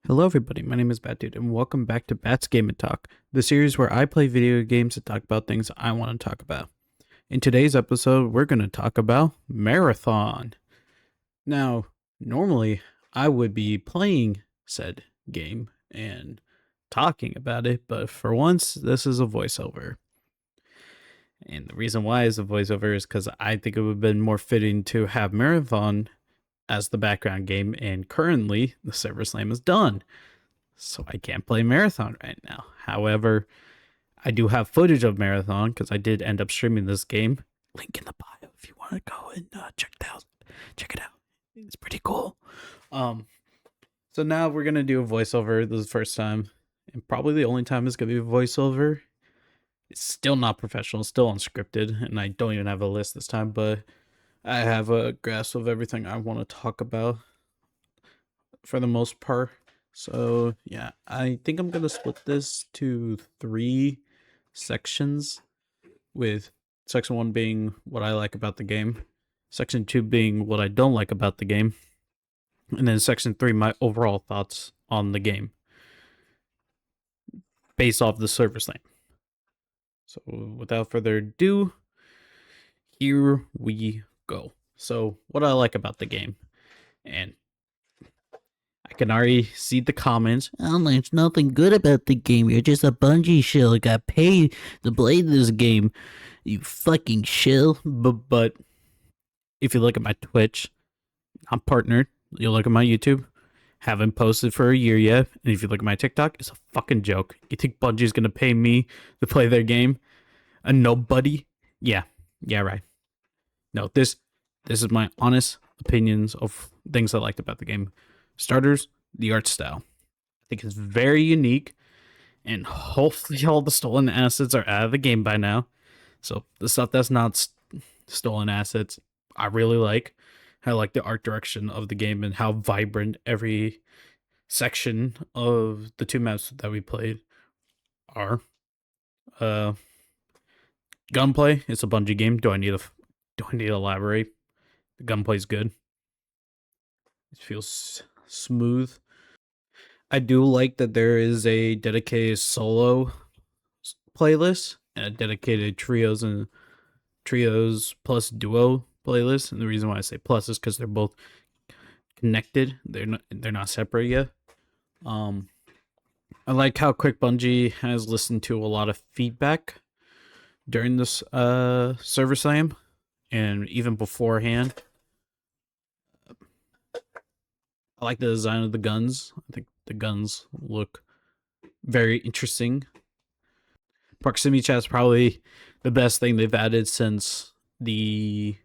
Hello everybody, my name is Bat Dude, and welcome back to Bat's Game and Talk, the series where I play video games and talk about things I want to talk about. In today's episode, we're going to talk about Marathon. Now, normally, I would be playing said game and talking about it, but for once, this is a voiceover. And the reason why is a voiceover is because I think it would have been more fitting to have Marathon as the background game, and currently the server slam is done, so I can't play Marathon right now. However, I do have footage of Marathon because I did end up streaming this game. Link in the bio if you want to go and check it out. It's pretty cool. So now we're gonna do a voiceover. This is the first time, and probably the only time it's gonna be a voiceover. It's still not professional, still unscripted, and I don't even have a list this time, but I have a grasp of everything I want to talk about for the most part. So yeah, I think I'm gonna split this to 3 sections, with section 1 being what I like about the game, section 2 being what I don't like about the game, and then section 3 my overall thoughts on the game based off the server slam. So without further ado, here we go. So what I like about the game, and I can already see the comments. Oh, there's nothing good about the game. You're just a Bungie shill. You got paid to play this game. You fucking shill. But if you look at my Twitch, I'm partnered. You look at my YouTube, haven't posted for a year yet. And if you look at my TikTok, it's a fucking joke. You think Bungie's gonna pay me to play their game? A nobody? Yeah, right. No, this is my honest opinions of things I liked about the game. Starters, the art style. I think it's very unique, and hopefully all the stolen assets are out of the game by now. So the stuff that's not stolen assets, I really like. I like the art direction of the game and how vibrant every section of the 2 maps that we played are. Gunplay, it's a Bungie game. Do I need to elaborate? The gunplay's good. It feels smooth. I do like that there is a dedicated solo playlist and a dedicated trios plus duo playlist. And the reason why I say plus is because they're both connected. They're not separate yet. I like how quick Bungie has listened to a lot of feedback during this server slam and even beforehand. I like the design of the guns. I think the guns look very interesting. Proximity chat is probably the best thing they've added since the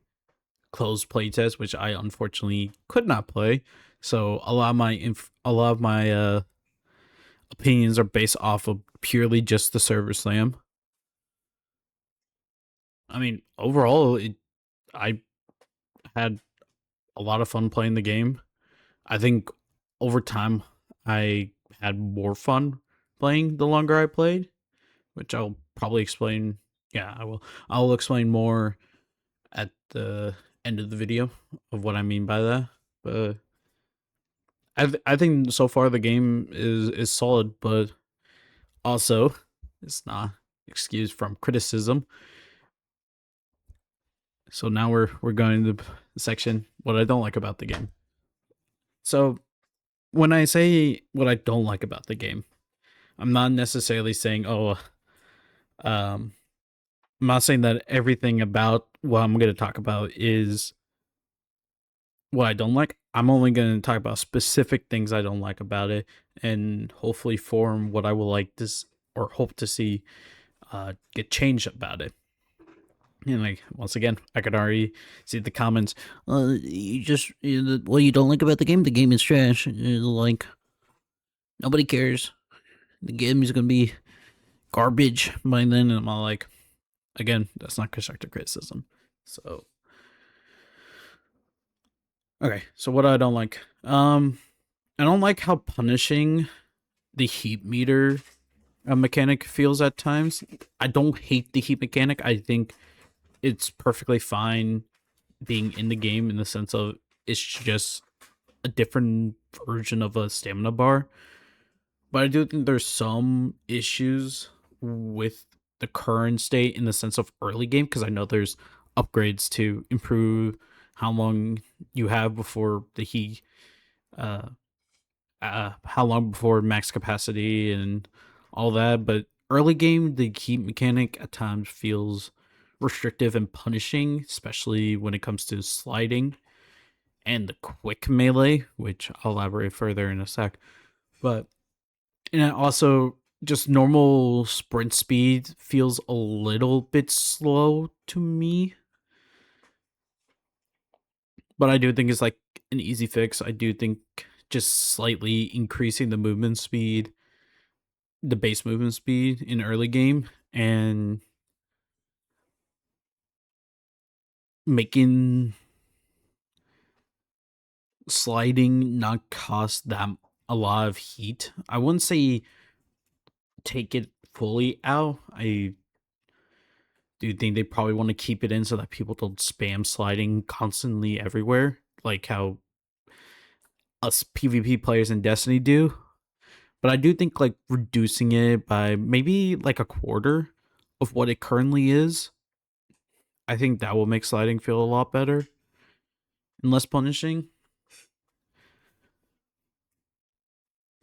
closed playtest, which I unfortunately could not play. So a lot of my opinions are based off of purely just the server slam. I mean, overall, I had a lot of fun playing the game. I think over time, I had more fun playing the longer I played, which I'll probably explain. Yeah, I will. I'll explain more at the end of the video of what I mean by that. But I think so far the game is solid, but also it's not excused from criticism. So now we're going to the section what I don't like about the game. So when I say what I don't like about the game, I'm not necessarily saying I'm not saying that everything about what I'm going to talk about is what I don't like. I'm only going to talk about specific things I don't like about it, and hopefully form what I will like this or hope to see get changed about it. And like once again, I could already see the comments. What you don't like about the game is trash. Like, nobody cares. The game is gonna be garbage by then. And I'm all like, again, that's not constructive criticism. So okay, so what I don't like, I don't like how punishing the heat meter mechanic feels at times. I don't hate the heat mechanic. I think it's perfectly fine being in the game in the sense of it's just a different version of a stamina bar. But I do think there's some issues with the current state in the sense of early game, because I know there's upgrades to improve how long you have before the heat, uh, how long before max capacity and all that. But early game, the heat mechanic at times feels restrictive and punishing, especially when it comes to sliding and the quick melee, which I'll elaborate further in a sec. But and also just normal sprint speed feels a little bit slow to me. But I do think it's like an easy fix. I do think just slightly increasing the movement speed, the base movement speed in early game, and making sliding not cost that a lot of heat. I wouldn't say take it fully out. I do think they probably want to keep it in so that people don't spam sliding constantly everywhere, like how us PvP players in Destiny do. But I do think like reducing it by maybe like a quarter of what it currently is, I think that will make sliding feel a lot better and less punishing.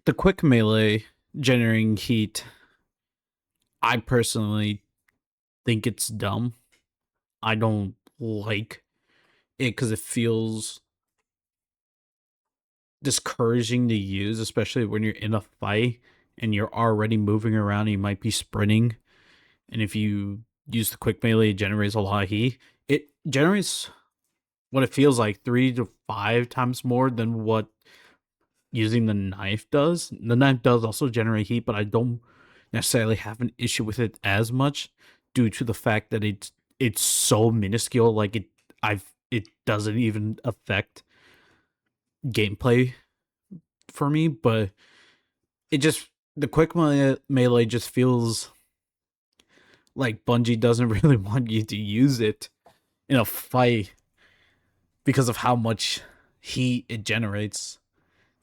The quick melee generating heat, I personally think it's dumb. I don't like it because it feels discouraging to use, especially when you're in a fight and you're already moving around. And you might be sprinting, and if you use the quick melee, it generates a lot of heat. It generates what it feels like 3 to 5 times more than what using the knife does. The knife does also generate heat, but I don't necessarily have an issue with it as much due to the fact that it's so minuscule. Like it doesn't even affect gameplay for me, but it just the quick melee just feels like Bungie doesn't really want you to use it in a fight because of how much heat it generates.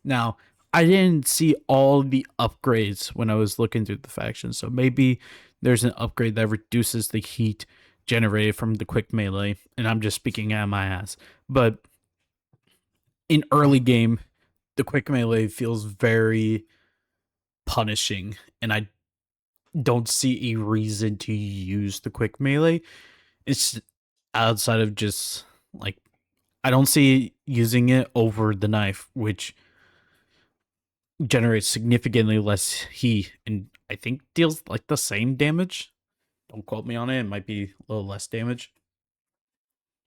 Now, I didn't see all the upgrades when I was looking through the factions, so maybe there's an upgrade that reduces the heat generated from the quick melee, and I'm just speaking out of my ass. But in early game, the quick melee feels very punishing, and I don't see a reason to use the quick melee. It's outside of just like I don't see using it over the knife, which generates significantly less heat and I think deals like the same damage. Don't quote me on it. It might be a little less damage.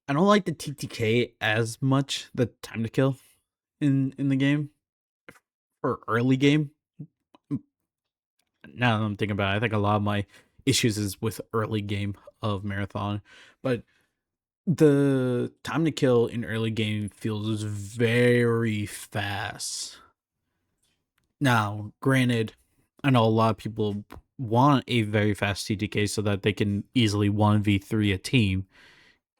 I don't like the TTK as much, the time to kill in the game for early game. Now that I'm thinking about it, I think a lot of my issues is with early game of Marathon, but the time to kill in early game feels very fast. Now, granted, I know a lot of people want a very fast TTK so that they can easily 1v3 a team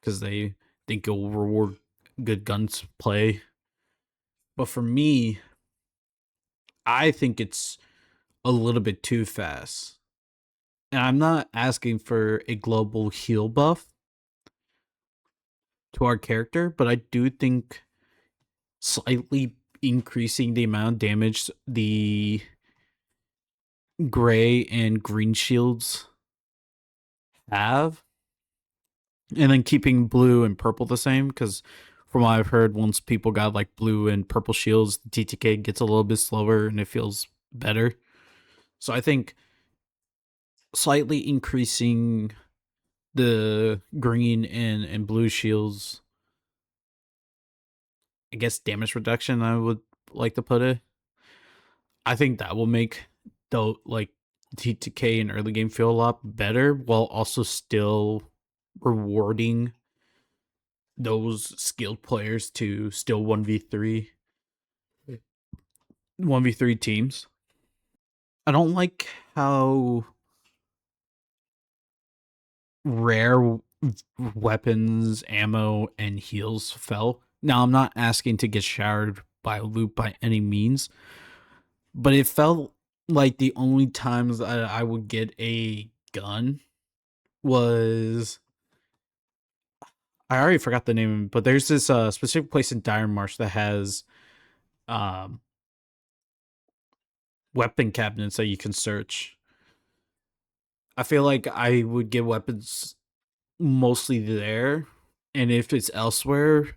because they think it will reward good guns play. But for me, I think it's a little bit too fast. And I'm not asking for a global heal buff to our character, but I do think slightly increasing the amount of damage the gray and green shields have, and then keeping blue and purple the same, because from what I've heard, once people got like blue and purple shields, the TTK gets a little bit slower and it feels better. So I think slightly increasing the green and blue shields, I guess damage reduction, I would like to put it. I think that will make the like TTK in early game feel a lot better while also still rewarding those skilled players to still 1v3 teams. I don't like how rare weapons, ammo, and heals fell. Now, I'm not asking to get showered by loot by any means, but it felt like the only times that I would get a gun was, I already forgot the name, but there's this specific place in Dire Marsh that has um, weapon cabinets that you can search. I feel like I would get weapons mostly there, and if it's elsewhere,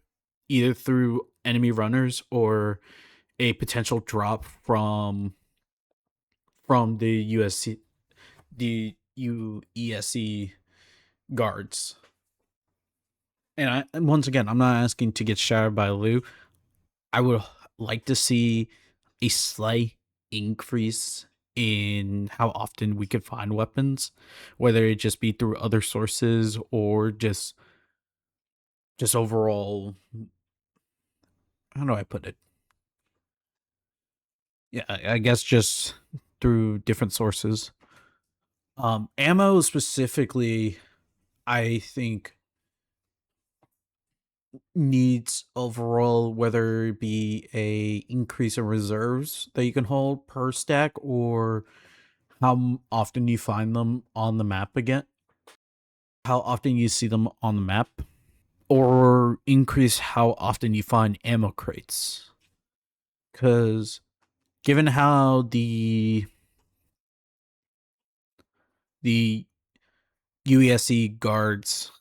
either through enemy runners or a potential drop from the USC the UESC guards. And once again, I'm not asking to get shouted by Lou. I would like to see a slight increase in how often we could find weapons, whether it just be through other sources or just overall. How do I put it? Yeah, I guess just through different sources. Ammo specifically, I think needs overall, whether it be a increase in reserves that you can hold per stack or how often you find them on the map again, how often you see them on the map, or increase how often you find ammo crates. Because given how the UESC guards,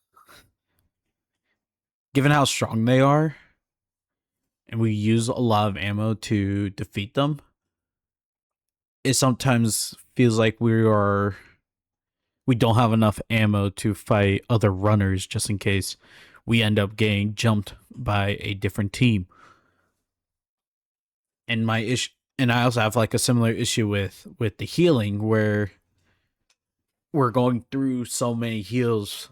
given how strong they are, and we use a lot of ammo to defeat them, it sometimes feels like we don't have enough ammo to fight other runners just in case we end up getting jumped by a different team. And my issue, and I also have like a similar issue with the healing, where we're going through so many heals,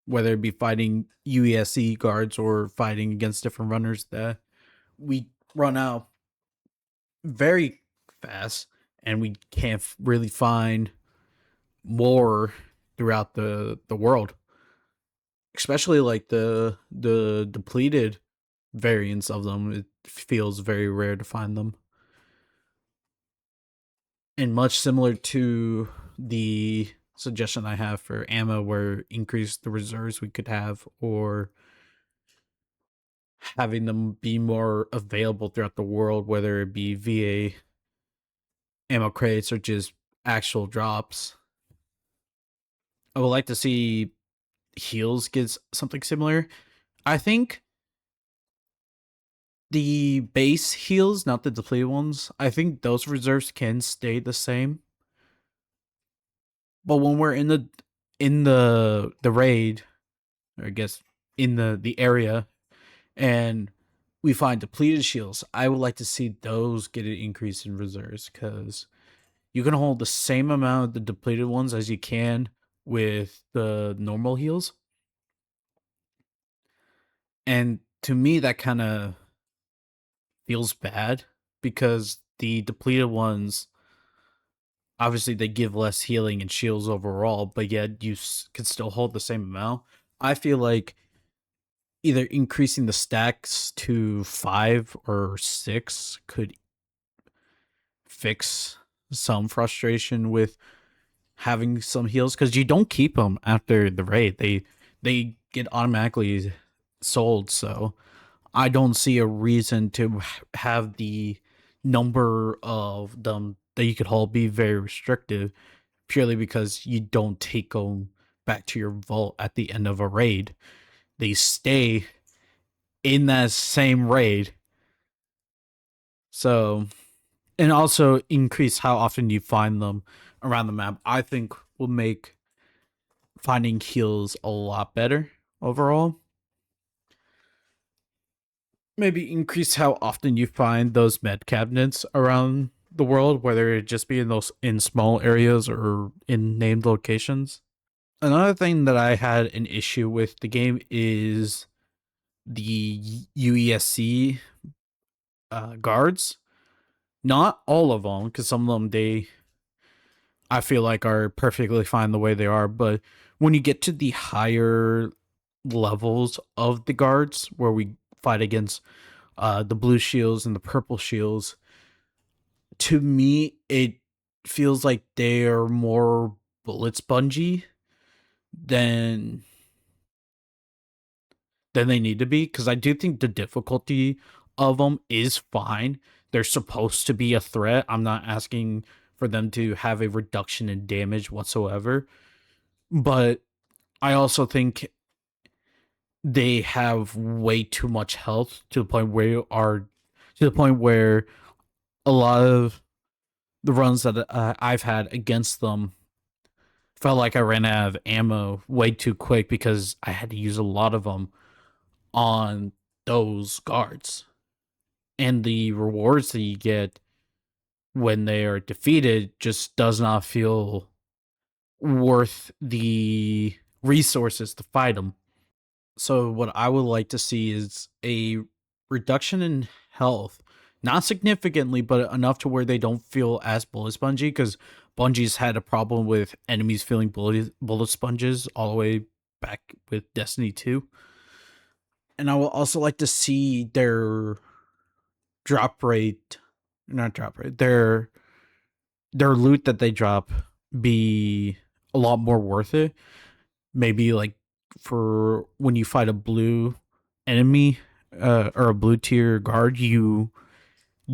whether it be fighting UESC guards or fighting against different runners, that we run out very fast and we can't really find more throughout the world, especially like the depleted variants of them. It feels very rare to find them, and much similar to the suggestion I have for ammo, where increase the reserves we could have, or having them be more available throughout the world, whether it be via ammo crates or just actual drops. I would like to see heals get something similar. I think the base heals, not the depleted ones, I think those reserves can stay the same. But when we're in the raid, or I guess in the area, and we find depleted shields, I would like to see those get an increase in reserves, because you can hold the same amount of the depleted ones as you can with the normal heals. And to me, that kind of feels bad, because the depleted ones, obviously they give less healing and shields overall, but yet you can still hold the same amount. I feel like either increasing the stacks to 5 or 6 could fix some frustration with having some heals, because you don't keep them after the raid. They get automatically sold, so I don't see a reason to have the number of them that you could hold be very restrictive, purely because you don't take them back to your vault at the end of a raid. They stay in that same raid. So, and also increase how often you find them around the map, I think will make finding heals a lot better overall. Maybe increase how often you find those med cabinets around the world, whether it just be in those in small areas or in named locations. Another thing that I had an issue with the game is the UESC guards. Not all of them, because some of them I feel like are perfectly fine the way they are. But when you get to the higher levels of the guards, where we fight against the blue shields and the purple shields. To me, it feels like they are more bullet spongy than they need to be, because I do think the difficulty of them is fine. They're supposed to be a threat. I'm not asking for them to have a reduction in damage whatsoever, but I also think they have way too much health to the point where a lot of the runs that I've had against them felt like I ran out of ammo way too quick because I had to use a lot of them on those guards. And the rewards that you get when they are defeated just does not feel worth the resources to fight them. So what I would like to see is a reduction in health, not significantly, but enough to where they don't feel as bullet spongy. Because Bungie's had a problem with enemies feeling bullet sponges all the way back with Destiny 2. And I would also like to see their drop rate, not drop rate, their loot that they drop be a lot more worth it. Maybe like for when you fight a blue enemy or a blue tier guard, you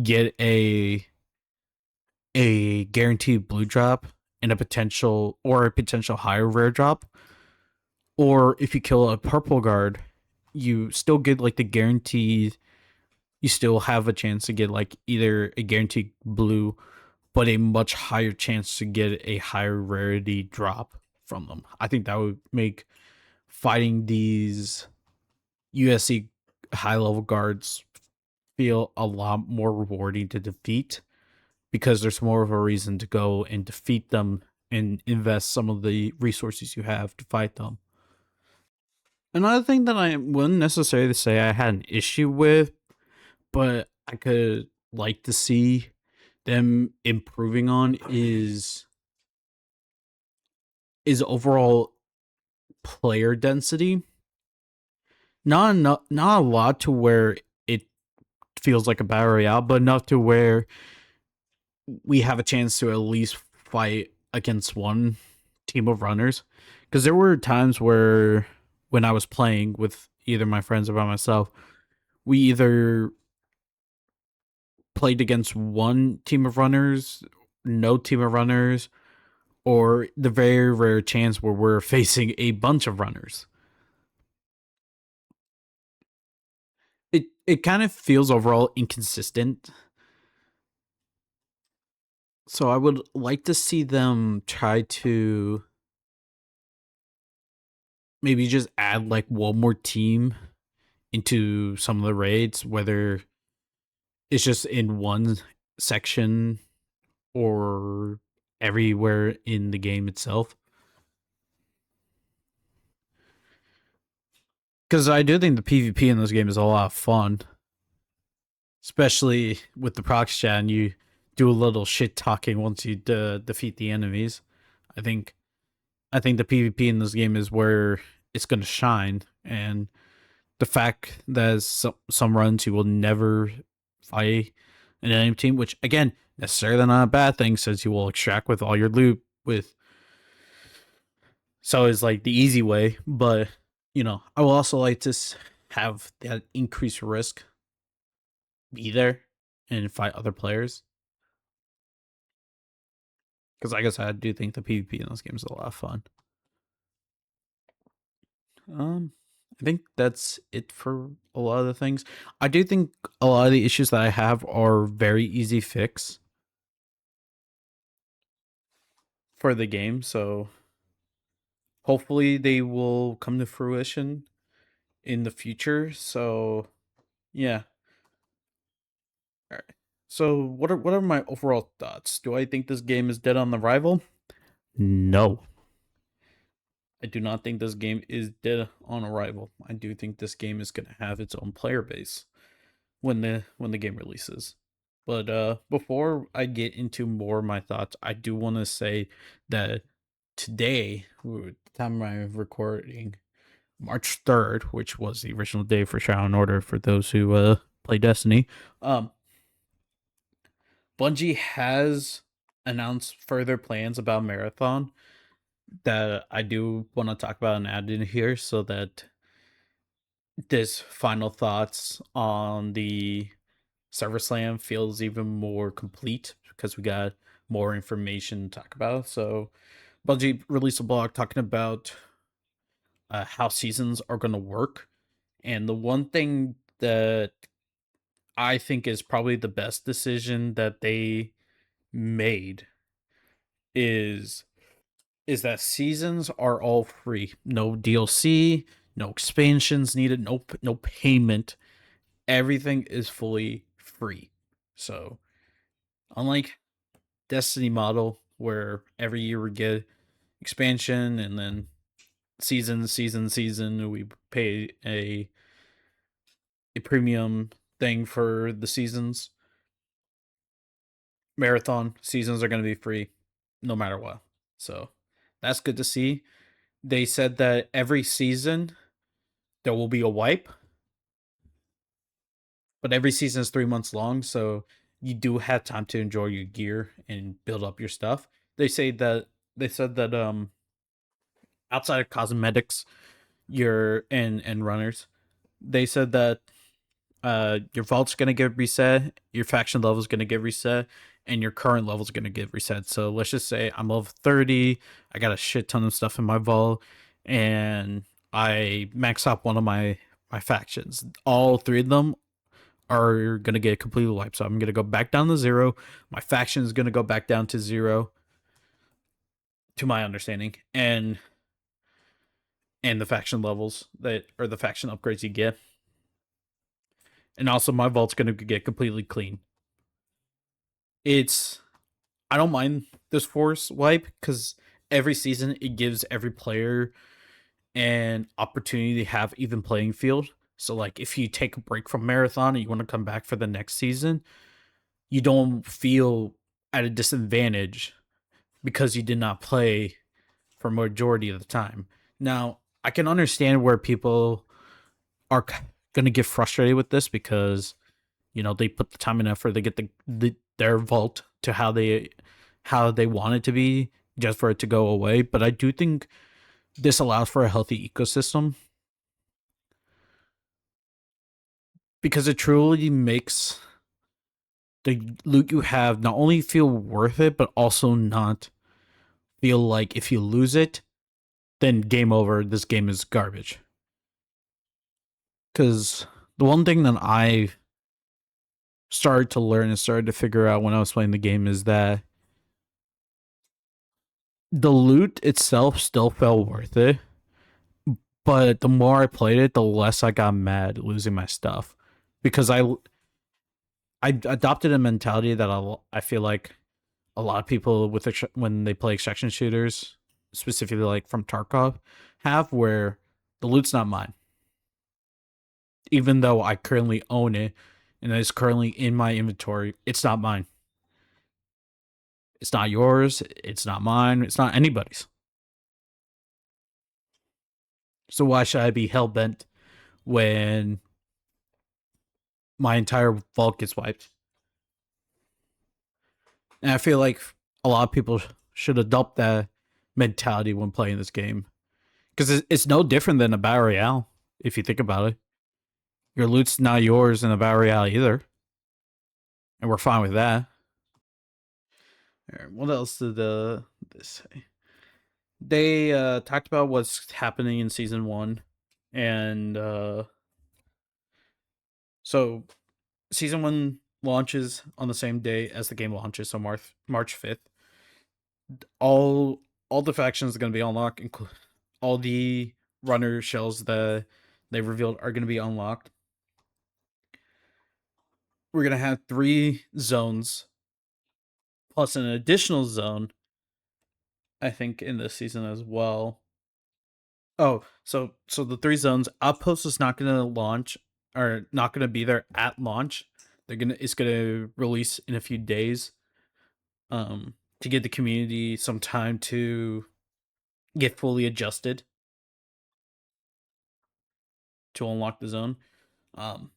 get a guaranteed blue drop and a potential higher rare drop. Or if you kill a purple guard, you still get like the guaranteed. You still have a chance to get like either a guaranteed blue, but a much higher chance to get a higher rarity drop from them. I think that would make fighting these USC high level guards feel a lot more rewarding to defeat, because there's more of a reason to go and defeat them and invest some of the resources you have to fight them. Another thing that I wouldn't necessarily say I had an issue with, but I could like to see them improving on, is overall player density. Not a lot to where it feels like a battle royale, but enough to where we have a chance to at least fight against one team of runners. Because there were times where when I was playing with either my friends or by myself, we either played against one team of runners, no team of runners, or the very rare chance where we're facing a bunch of runners. It kind of feels overall inconsistent. So I would like to see them try to maybe just add like one more team into some of the raids, whether it's just in one section or everywhere in the game itself. Because I do think the PvP in this game is a lot of fun, especially with the prox chat, and you do a little shit talking once you defeat the enemies. I think I think the PvP in this game is where it's going to shine, and the fact that some runs you will never fight an enemy team, which again necessarily not a bad thing, since you will extract with all your loot with. So it's like the easy way, but I will also like to have that increased risk be there and fight other players. Because like I said, I do think the PvP in this game is a lot of fun. I think that's it for a lot of the things. I do think a lot of the issues that I have are very easy fix for the game, so hopefully they will come to fruition in the future. So yeah. All right. So what are my overall thoughts? Do I think this game is dead on arrival? No. I do not think this game is dead on arrival. I do think this game is going to have its own player base when the game releases. But before I get into more of my thoughts, I do want to say that today, the time of my recording, March 3rd, which was the original day for Shadow and Order, for those who play Destiny. Um, Bungie has announced further plans about Marathon that I do want to talk about and add in here so that this final thoughts on the Server Slam feels even more complete because we got more information to talk about. So Bungie released a blog talking about how seasons are going to work. And the one thing that I think is probably the best decision that they made is that seasons are all free. No DLC, no expansions needed, no payment. Everything is fully free. So, unlike Destiny model where every year we get expansion and then season we pay a premium thing for the seasons. Marathon seasons are going to be free no matter what. So that's good to see. They said that every season there will be a wipe, but every season is 3 months long, so you do have time to enjoy your gear and build up your stuff. They say that they said that outside of cosmetics, your and runners, they said that your vault's gonna get reset, your faction level's gonna get reset, and your current level's gonna get reset. So let's just say I'm level 30, I got a shit ton of stuff in my vault, and I max out one of my factions. All three of them are gonna get completely wiped. So I'm gonna go back down to zero. My faction is gonna go back down to zero, to my understanding, and the faction levels that or the faction upgrades you get, and also my vault's gonna get completely clean. It's I don't mind this force wipe because every season it gives every player an opportunity to have even playing field. So like if you take a break from marathon and you want to come back for the next season, you don't feel at a disadvantage because you did not play for majority of the time. Now, I can understand where people are going to get frustrated with this because they put the time and effort, they get their vault to how they want it to be just for it to go away. But I do think this allows for a healthy ecosystem because it truly makes the loot you have not only feel worth it, but also not feel like if you lose it, then game over. This game is garbage. Because the one thing that I started to learn and started to figure out when I was playing the game is that the loot itself still felt worth it. But the more I played it, the less I got mad losing my stuff because I adopted a mentality that I feel like a lot of people with when they play extraction shooters, specifically like from Tarkov, have where the loot's not mine, even though I currently own it and it's currently in my inventory. It's not mine. It's not yours. It's not mine. It's not anybody's. So why should I be hell bent when my entire vault gets wiped? And I feel like a lot of people should adopt that mentality when playing this game because it's no different than a battle royale if you think about it. Your loot's not yours in a battle royale either, and we're fine with that. All right, what else did this say? They talked about what's happening in season one, and so season one launches on the same day as the game launches, so March 5th. All the factions are going to be unlocked. All the runner shells that they revealed are going to be unlocked. We're going to have 3 zones plus an additional zone, I think, in this season as well. Oh, so the 3 zones, Outpost is not going to launch or not going to be there at launch. It's going to release in a few days to give the community some time to get fully adjusted to unlock the zone. Um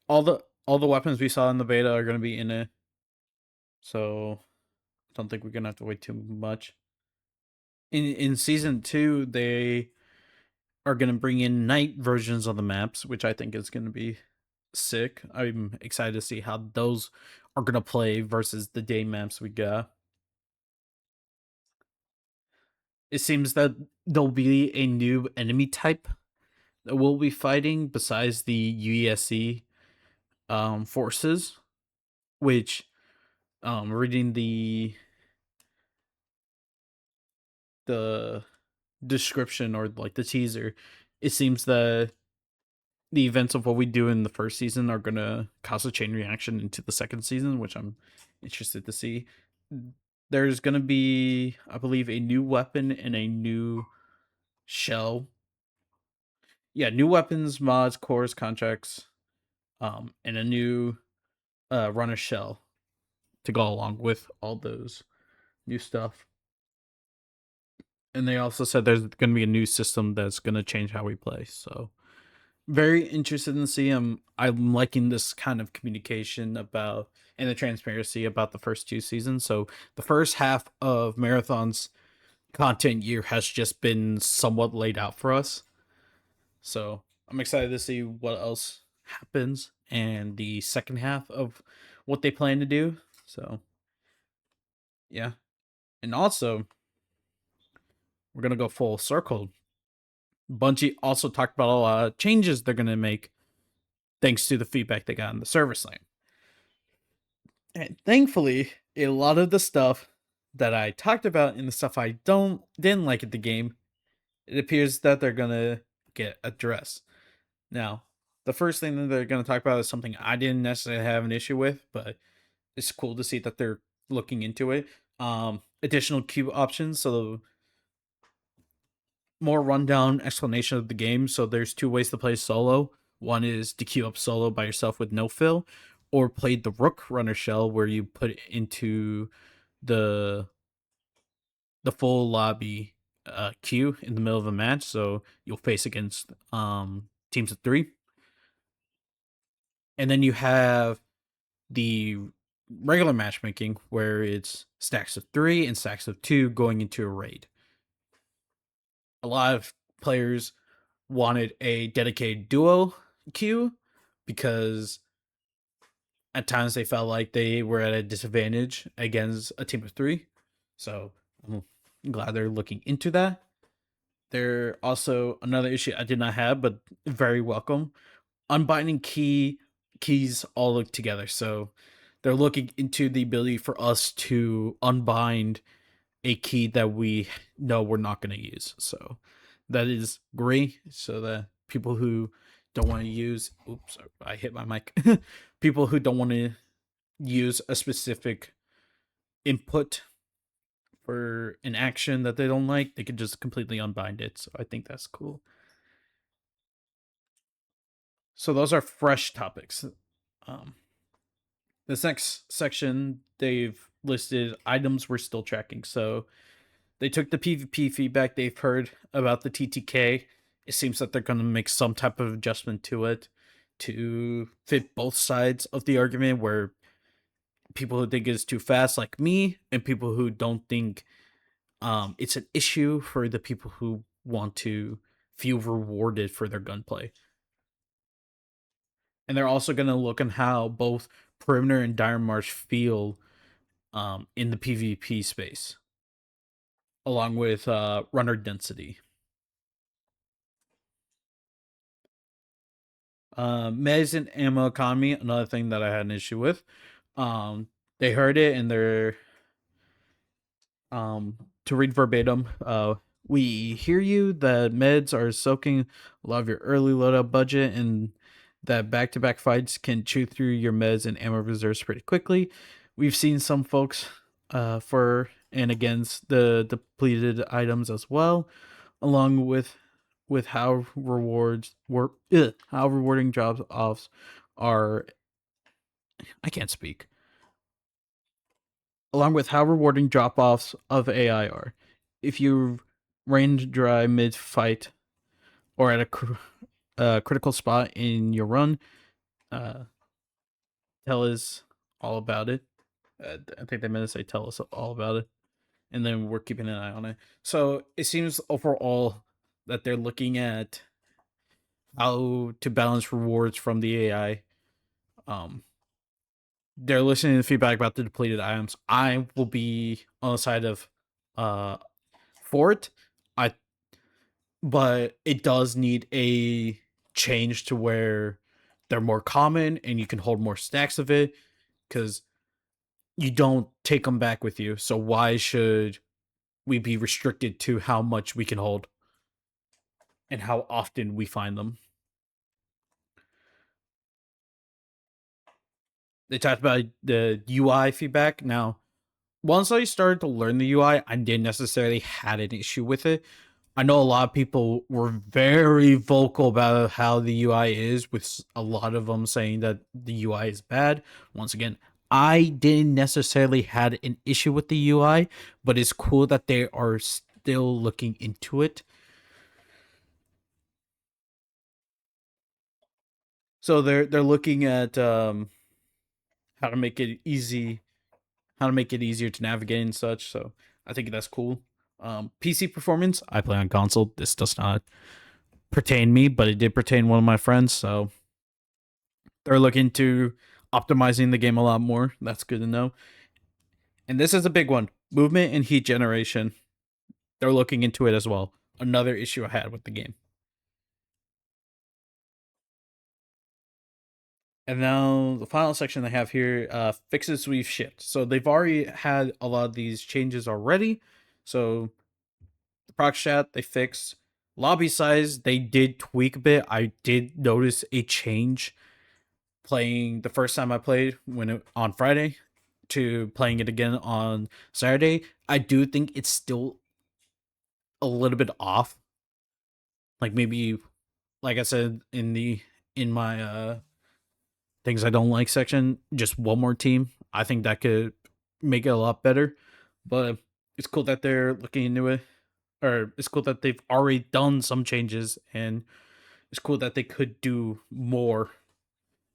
all all the weapons we saw in the beta are going to be in it, so I don't think we're going to have to wait too much. In season 2, they are going to bring in night versions of the maps, which I think is going to be sick. I'm excited to see how those are going to play versus the day maps we got. It seems that there'll be a new enemy type that we'll be fighting besides the UESC forces, which reading the description or like the teaser, it seems that the events of what we do in the first season are gonna cause a chain reaction into the second season, which I'm interested to see. There's gonna be, I believe, a new weapon and a new shell. Yeah, new weapons, mods, cores, contracts, and a new runner shell to go along with all those new stuff. And they also said there's going to be a new system that's going to change how we play. So very interested in see. I'm liking this kind of communication about and the transparency about the first 2 seasons. So the first half of Marathon's content year has just been somewhat laid out for us. So I'm excited to see what else happens and the second half of what they plan to do. So yeah. And also, we're gonna go full circle. Bungie also talked about a lot of changes they're gonna make thanks to the feedback they got in the service lane. And thankfully, a lot of the stuff that I talked about and the stuff I didn't like at the game, it appears that they're gonna get addressed. Now, the first thing that they're gonna talk about is something I didn't necessarily have an issue with, but it's cool to see that they're looking into it. Additional queue options, so more rundown explanation of the game. So there's 2 ways to play solo. One is to queue up solo by yourself with no fill, or play the Rook Runner shell where you put it into the full lobby queue in the middle of a match. So you'll face against teams of 3, and then you have the regular matchmaking where it's stacks of 3 and stacks of 2 going into a raid. A lot of players wanted a dedicated duo queue because at times they felt like they were at a disadvantage against a team of 3. So I'm glad they're looking into that. There also another issue I did not have, but very welcome. Unbinding keys all look together. So they're looking into the ability for us to unbind a key that we know we're not going to use. So that is great. So that people who don't want to use, oops, I hit my mic. People who don't want to use a specific input for an action that they don't like, they can just completely unbind it. So I think that's cool. So those are fresh topics. This next section, they've listed items we're still tracking. So they took the PvP feedback they've heard about the TTK. It seems that they're going to make some type of adjustment to it to fit both sides of the argument, where people who think it's too fast, like me, and people who don't think it's an issue for the people who want to feel rewarded for their gunplay. And they're also going to look at how both Perimeter and Dire March feel in the PvP space, along with runner density. Mez and ammo economy, another thing that I had an issue with. They heard it and they're to read verbatim. We hear you that meds are soaking a lot of your early loadout budget, and that back-to-back fights can chew through your meds and ammo reserves pretty quickly. We've seen some folks for and against the depleted items as well, along with how how rewarding job offs are. I can't speak. Along with how rewarding drop offs of AI are. If you ran dry mid fight or at a critical spot in your run, uh, tell us all about it. I think they meant to say tell us all about it, and then we're keeping an eye on it. So it seems overall that they're looking at how to balance rewards from the AI. Um, they're listening to feedback about the depleted items. I will be on the side of uh for it. I but it does need a change to where they're more common and you can hold more stacks of it because you don't take them back with you. So why should we be restricted to how much we can hold and how often we find them? They talked about the UI feedback. Now, once I started to learn the UI, I didn't necessarily had an issue with it. I know a lot of people were very vocal about how the UI is, with a lot of them saying that the UI is bad. Once again, I didn't necessarily had an issue with the UI, but it's cool that they are still looking into it. So they're looking at how to make it easy, how to make it easier to navigate and such. So I think that's cool. PC performance, I play on console. This does not pertain me, but it did pertain one of my friends. So they're looking to optimizing the game a lot more. That's good to know. And this is a big one: movement and heat generation. They're looking into it as well. Another issue I had with the game. And now the final section they have here, fixes we've shipped. So they've already had a lot of these changes already. So the proc chat they fixed. Lobby size they did tweak a bit. I did notice a change playing the first time I played on Friday to playing it again on Saturday. I do think it's still a little bit off. Like maybe, like I said in my things I don't like section, just one more team. I think that could make it a lot better. But it's cool that they're looking into it, or it's cool that they've already done some changes, and it's cool that they could do more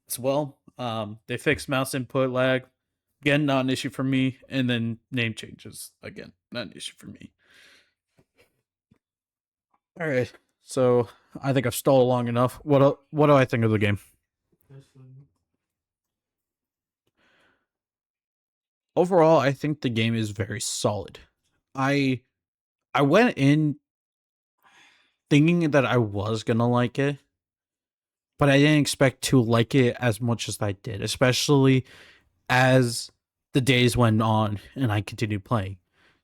as well. They fixed mouse input lag. Again, not an issue for me. And then name changes. Again, not an issue for me. All right. So I think I've stalled long enough. What do I think of the game? Overall, I think the game is very solid. I I went in thinking that I was gonna like it, but I didn't expect to like it as much as I did, especially as the days went on and I continued playing.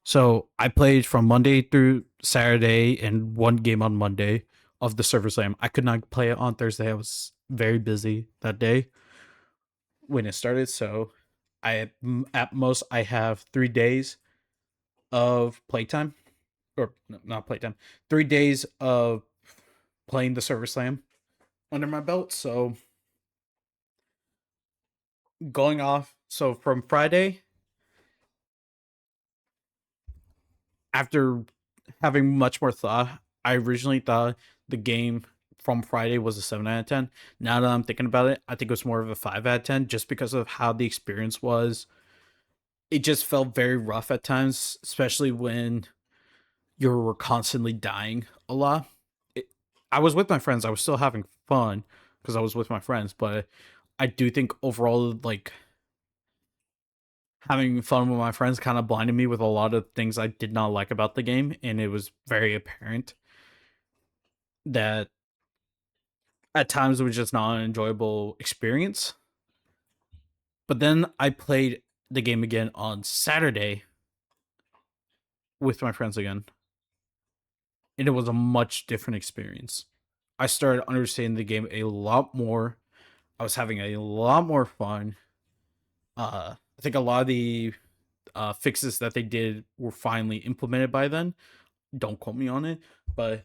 So I played from Monday through Saturday and one game on Monday of the Server Slam. I could not play it on Thursday. I was very busy that day when it started. So I at most I have 3 days of playtime, or not playtime, 3 days of playing the Server Slam under my belt. So going off, so from Friday, after having much more thought, I originally thought the game from Friday was a 7 out of 10. Now that I'm thinking about it, I think it was more of a 5 out of 10 just because of how the experience was. It just felt very rough at times, especially when you were constantly dying a lot. It, I was with my friends, I was still having fun because I was with my friends, but I do think overall, like, having fun with my friends kind of blinded me with a lot of things I did not like about the game, and it was very apparent that at times it was just not an enjoyable experience. But then I played the game again on Saturday with my friends again, and it was a much different experience. I started understanding the game a lot more. I was having a lot more fun. I think a lot of the fixes that they did were finally implemented by then. Don't quote me on it, but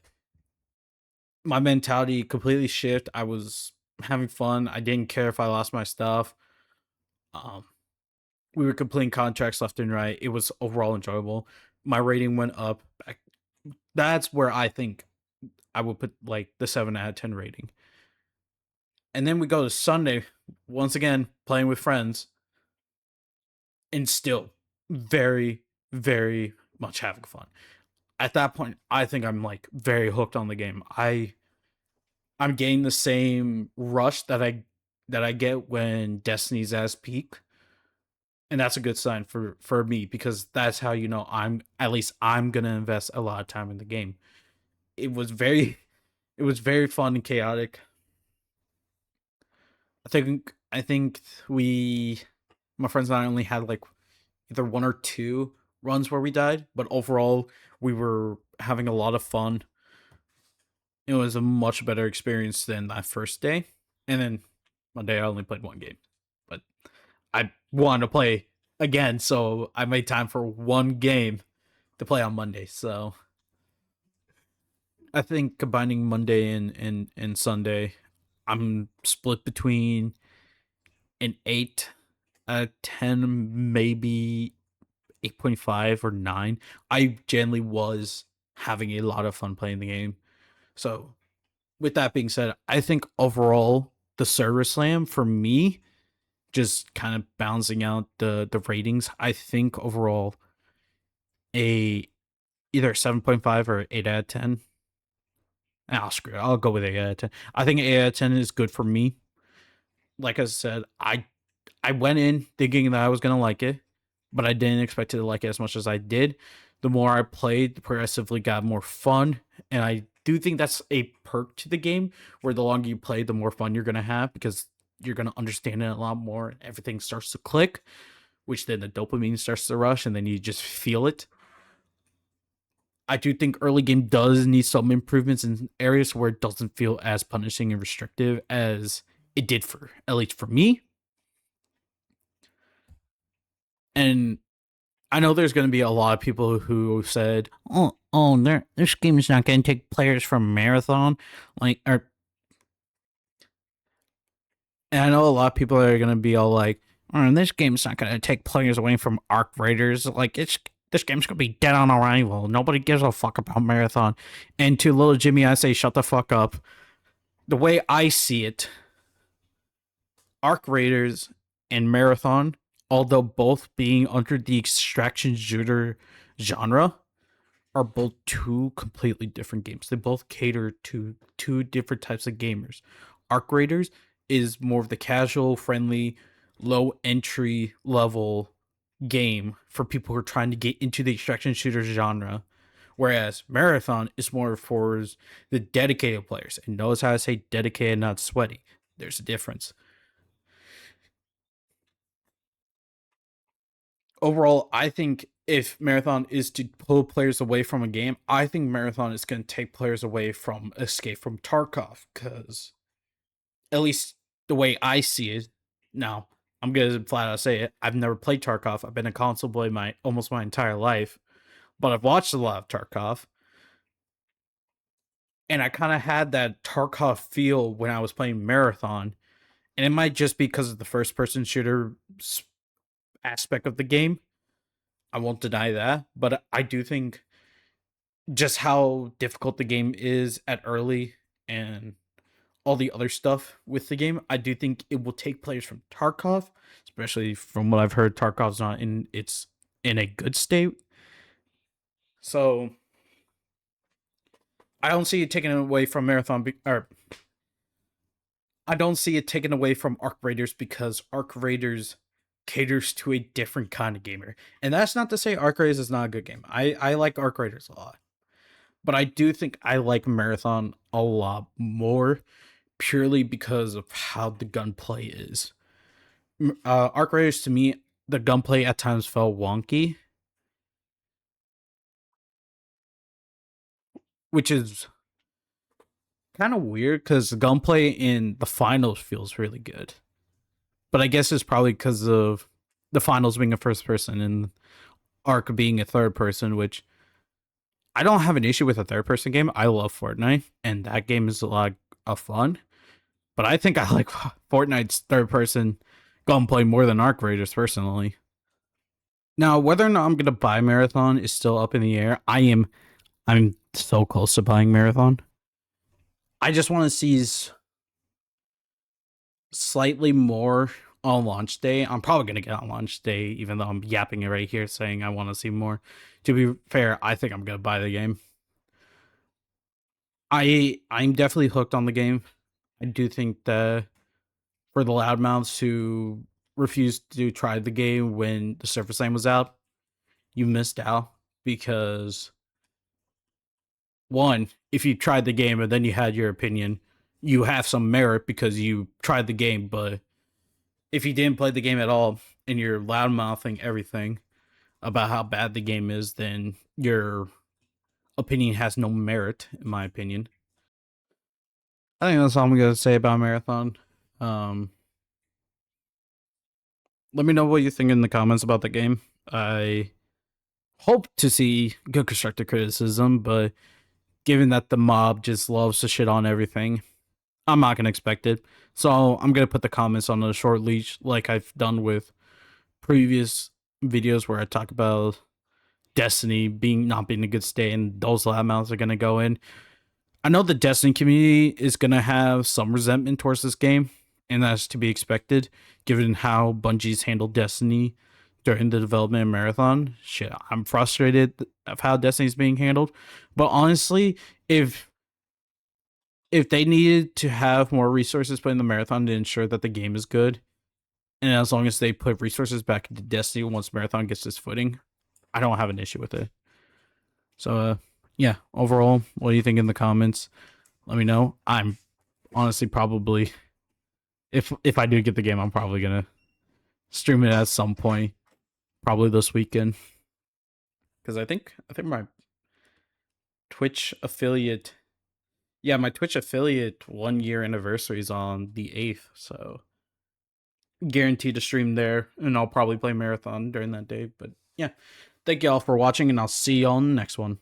my mentality completely shifted. I was having fun. I didn't care if I lost my stuff. Um, we were completing contracts left and right. It was overall enjoyable. My rating went up. That's where I think I would put like the 7 out of 10 rating. And then we go to Sunday. once again playing with friends, and still very, very much having fun. At that point, I think I'm like very hooked on the game. I'm getting the same rush that I get when Destiny's at its peak, and that's a good sign for me because that's how you know I'm gonna invest a lot of time in the game. It was very it was very fun and chaotic. I think we my friends and I only had like either one or two runs where we died, but overall we were having a lot of fun. It was a much better experience than that first day. And then Monday I only played one game. But I wanted to play again, so I made time for one game to play on Monday. So I think combining Monday and Sunday, I'm split between an 8 10, maybe 8.5 or 9. I generally was having a lot of fun playing the game. So, with that being said, I think overall the server slam for me, just kind of balancing out the ratings, I think overall a either 7.5 or 8 out of 10. Screw it. I'll go with 8 out of 10. I think 8 out of 10 is good for me. Like I said, I went in thinking that I was gonna like it, but I didn't expect to like it as much as I did. The more I played, the progressively got more fun, and I do think that's a perk to the game, where the longer you play, the more fun you're gonna have because you're gonna understand it a lot more. Everything starts to click, which then the dopamine starts to rush, and then you just feel it. I do think early game does need some improvements in areas where it doesn't feel as punishing and restrictive as it did for at least for me. And I know there's going to be a lot of people who said, this game is not going to take players from Marathon." And I know a lot of people are going to be all like, "Oh, this game's not going to take players away from Arc Raiders. Like, this game's going to be dead on arrival. Nobody gives a fuck about Marathon." And to little Jimmy, I say, shut the fuck up. The way I see it, Arc Raiders and Marathon, although both being under the extraction shooter genre, are both two completely different games. They both cater to two different types of gamers. Arc Raiders is more of the casual, friendly, low entry level game for people who are trying to get into the extraction shooter genre. Whereas Marathon is more for the dedicated players and knows how to say dedicated, not sweaty. There's a difference. Overall, I think if Marathon is to pull players away from a game, I think Marathon is going to take players away from Escape from Tarkov, because at least the way I see it, now I'm going to flat out say it, I've never played Tarkov. I've been a console boy almost my entire life, but I've watched a lot of Tarkov, and I kind of had that Tarkov feel when I was playing Marathon, and it might just be because of the first person shooter aspect of the game. I won't deny that, but I do think just how difficult the game is at early and all the other stuff with the game, I do think it will take players from Tarkov, especially from what I've heard. Tarkov's not in a good state, so I don't see it taken away from Marathon, or I don't see it taken away from Arc Raiders, because Arc Raiders caters to a different kind of gamer, and that's not to say Arc Raiders is not a good game. I like Arc Raiders a lot. But I do think I like Marathon a lot more, purely because of how the gunplay is. Arc Raiders, to me, the gunplay at times felt wonky, which is kind of weird because the gunplay in the finals feels really good. But I guess it's probably because of the finals being a first person and Arc being a third person, which I don't have an issue with a third person game. I love Fortnite, and that game is a lot of fun. But I think I like Fortnite's third person gunplay more than Arc Raiders personally. Now, whether or not I'm gonna buy Marathon is still up in the air. I'm so close to buying Marathon. I just want to seize slightly more on launch day. I'm probably gonna get on launch day, even though I'm yapping it right here saying I want to see more. To be fair, I think I'm gonna buy the game. I'm definitely hooked on the game. I do think that for the loudmouths who refused to try the game when the Surface Lane was out, you missed out because one, if you tried the game and then you had your opinion, you have some merit because you tried the game. But if you didn't play the game at all and you're loud mouthing everything about how bad the game is, then your opinion has no merit, in my opinion. I think that's all I'm gonna say about Marathon. Um, Let me know what you think in the comments about the game. I hope to see good constructive criticism, but given that the mob just loves to shit on everything, I'm not gonna expect it. So I'm gonna put the comments on a short leash, like I've done with previous videos where I talk about Destiny being not being a good state, and those loudmouths are gonna go in. I know the Destiny community is gonna have some resentment towards this game, and that's to be expected, given how Bungie's handled Destiny during the development of Marathon. Shit, I'm frustrated of how Destiny's being handled. But honestly, if they needed to have more resources put in the Marathon to ensure that the game is good, and as long as they put resources back into Destiny once Marathon gets its footing, I don't have an issue with it. So, yeah, overall, what do you think in the comments? Let me know. I'm honestly probably, if I do get the game, I'm probably gonna stream it at some point, probably this weekend, because I think my Twitch affiliate, yeah, my Twitch affiliate 1 year anniversary is on the 8th, so guaranteed to stream there, and I'll probably play Marathon during that day. But yeah, thank y'all for watching, and I'll see y'all on the next one.